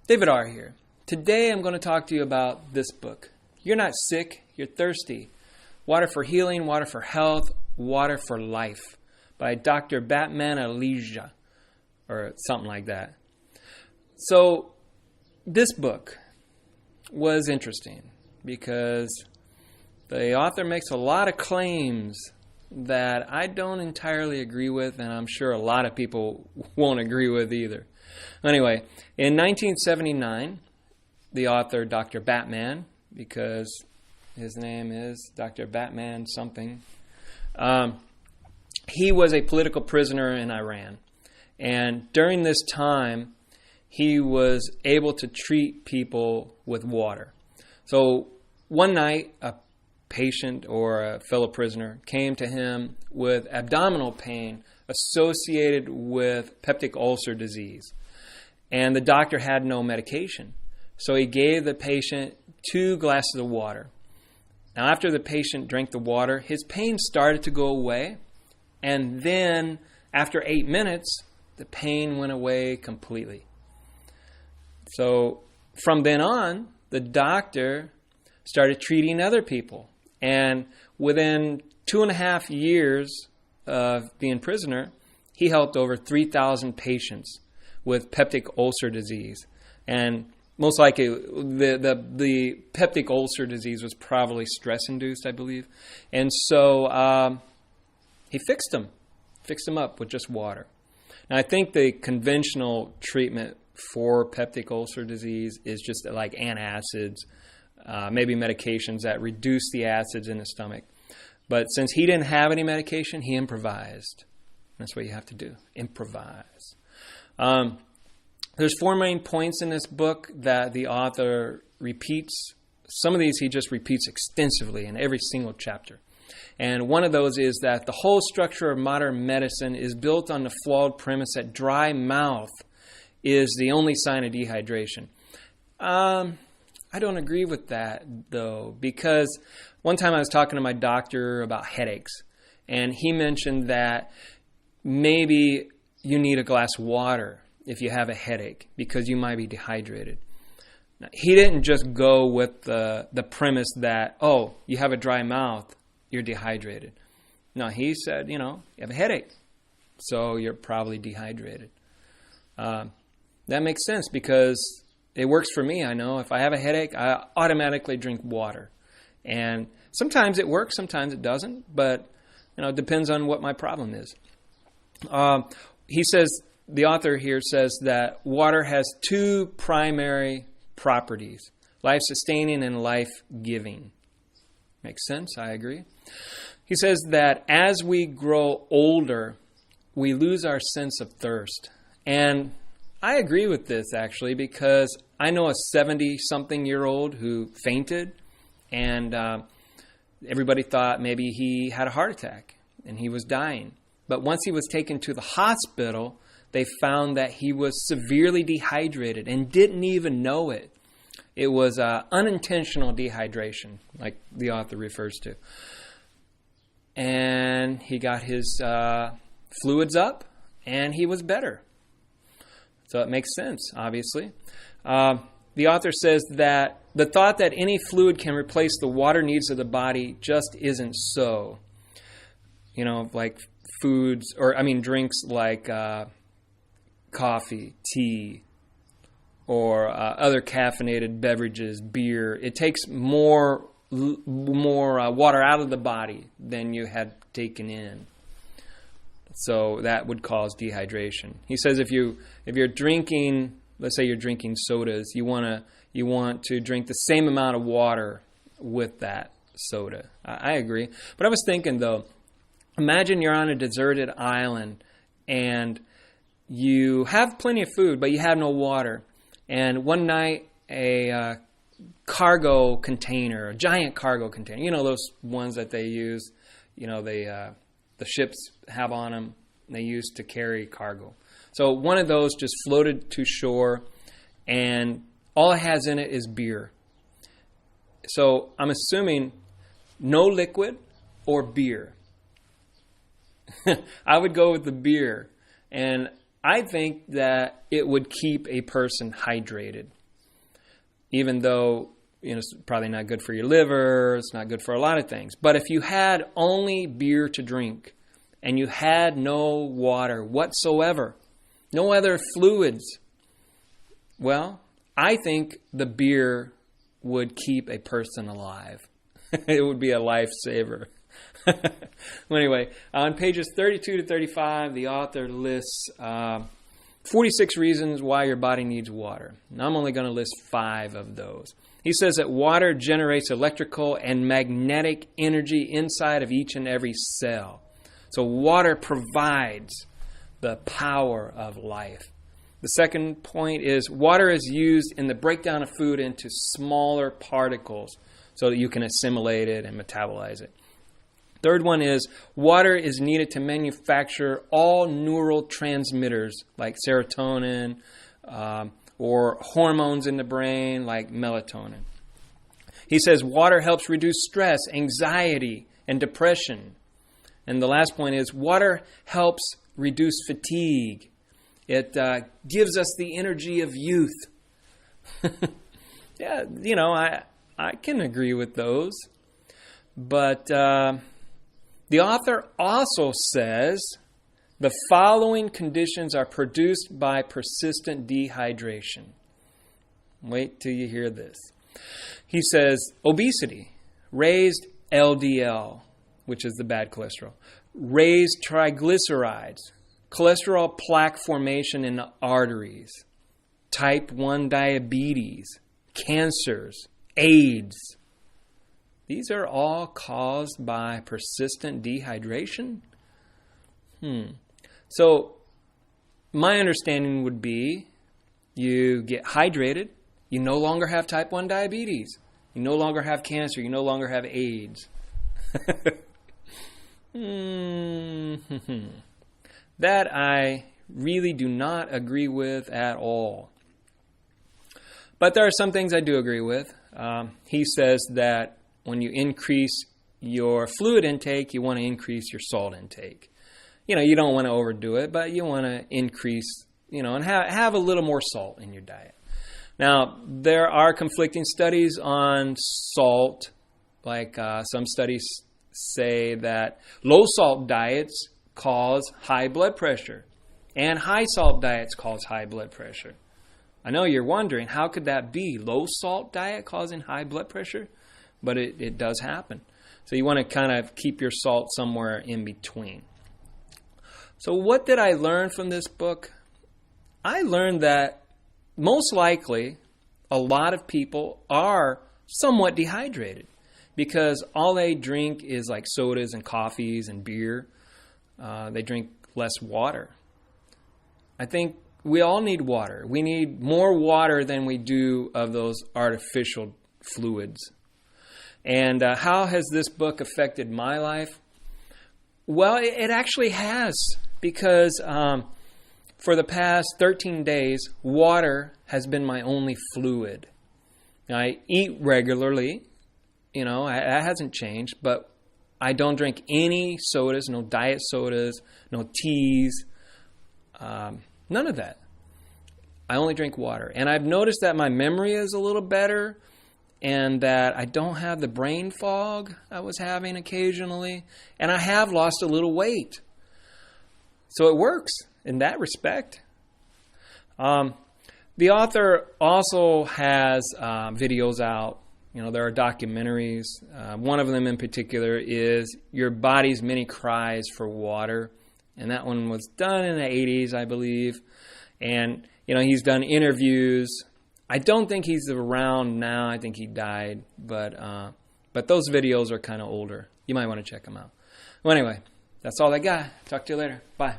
David R. here. Today I'm going to talk to you about this book. You're not sick, you're thirsty. Water for Healing, Water for Health, Water for Life by Dr. Batmanghelidj, or something like that. So this book was interesting because the author makes a lot of claims that I don't entirely agree with, and I'm sure a lot of people won't agree with either. Anyway, in 1979, the author, Dr. Batman, because his name is Dr. Batman something, he was a political prisoner in Iran. And during this time, he was able to treat people with water. So one night, a patient or a fellow prisoner came to him with abdominal pain associated with peptic ulcer disease. And the doctor had no medication. So he gave the patient 2 glasses of water. Now, after the patient drank the water, his pain started to go away. And then, after 8 minutes, the pain went away completely. So, from then on, the doctor started treating other people. And within 2.5 years of being prisoner, he helped over 3,000 patients with peptic ulcer disease. And most likely, the peptic ulcer disease was probably stress-induced, I believe. And so he fixed them up with just water. Now, I think the conventional treatment for peptic ulcer disease is just like antacids, maybe medications that reduce the acids in the stomach. But since he didn't have any medication, he improvised. That's what you have to do, improvise. There's 4 main points in this book that the author repeats. Some of these he just repeats extensively in every single chapter. And one of those is that the whole structure of modern medicine is built on the flawed premise that dry mouth is the only sign of dehydration. I don't agree with that, though, because one time I was talking to my doctor about headaches, and he mentioned that maybe you need a glass of water if you have a headache because you might be dehydrated. Now, he didn't just go with the premise that, oh, you have a dry mouth, you're dehydrated. No, he said, you have a headache, so you're probably dehydrated. That makes sense because it works for me. I know if I have a headache, I automatically drink water. And sometimes it works, sometimes it doesn't, but it depends on what my problem is. He says, the author here says that water has 2 primary properties, life-sustaining and life-giving. Makes sense, I agree. He says that as we grow older, we lose our sense of thirst. And I agree with this, actually, because I know a 70-something-year-old who fainted, and everybody thought maybe he had a heart attack and he was dying. But once he was taken to the hospital, they found that he was severely dehydrated and didn't even know it. It was unintentional dehydration, like the author refers to. And he got his fluids up, and he was better. So it makes sense, obviously. The author says that the thought that any fluid can replace the water needs of the body just isn't so. Like drinks like coffee, tea, or other caffeinated beverages, beer. It takes more water out of the body than you had taken in. So that would cause dehydration. He says if you're drinking, let's say you're drinking sodas, you want to drink the same amount of water with that soda. I agree. But I was thinking though, imagine you're on a deserted island and you have plenty of food, but you have no water. And one night, a cargo container, a giant cargo container, those ones that they use, the ships have on them, they use to carry cargo. So one of those just floated to shore, and all it has in it is beer. So I'm assuming no liquid or beer. I would go with the beer. And I think that it would keep a person hydrated. even though it's probably not good for your liver, it's not good for a lot of things. But if you had only beer to drink and you had no water whatsoever, no other fluids, well, I think the beer would keep a person alive. It would be a lifesaver. Well, anyway, on pages 32 to 35, the author lists 46 reasons why your body needs water. And I'm only going to list 5 of those. He says that water generates electrical and magnetic energy inside of each and every cell. So water provides the power of life. The second point is water is used in the breakdown of food into smaller particles so that you can assimilate it and metabolize it. Third one is water is needed to manufacture all neural transmitters like serotonin or hormones in the brain like melatonin. He says water helps reduce stress, anxiety, and depression. And the last point is water helps reduce fatigue. It gives us the energy of youth. Yeah, I can agree with those. But the author also says the following conditions are produced by persistent dehydration. Wait till you hear this. He says obesity, raised LDL, which is the bad cholesterol, raised triglycerides, cholesterol plaque formation in the arteries, type 1 diabetes, cancers, AIDS. These are all caused by persistent dehydration? So my understanding would be you get hydrated, you no longer have type 1 diabetes, you no longer have cancer, you no longer have AIDS. That I really do not agree with at all. But there are some things I do agree with. He says that when you increase your fluid intake, you want to increase your salt intake. You don't want to overdo it, but you want to increase, and have a little more salt in your diet. Now, there are conflicting studies on salt. Like some studies say that low salt diets cause high blood pressure, and high salt diets cause high blood pressure. I know you're wondering, how could that be? Low salt diet causing high blood pressure? But it does happen. So you want to kind of keep your salt somewhere in between. So what did I learn from this book? I learned that most likely a lot of people are somewhat dehydrated because all they drink is like sodas and coffees and beer. They drink less water. I think we all need water. We need more water than we do of those artificial fluids. And how has this book affected my life? Well, it actually has, because for the past 13 days, water has been my only fluid. I eat regularly, that hasn't changed, but I don't drink any sodas, no diet sodas, no teas, none of that. I only drink water. And I've noticed that my memory is a little better, and that I don't have the brain fog I was having occasionally, and I have lost a little weight. So it works in that respect. The author also has videos out. There are documentaries. One of them in particular is Your Body's Many Cries for Water. And that one was done in the 80s, I believe. And, he's done interviews. I don't think he's around now. I think he died. But those videos are kind of older. You might want to check them out. Well, anyway, that's all I got. Talk to you later. Bye.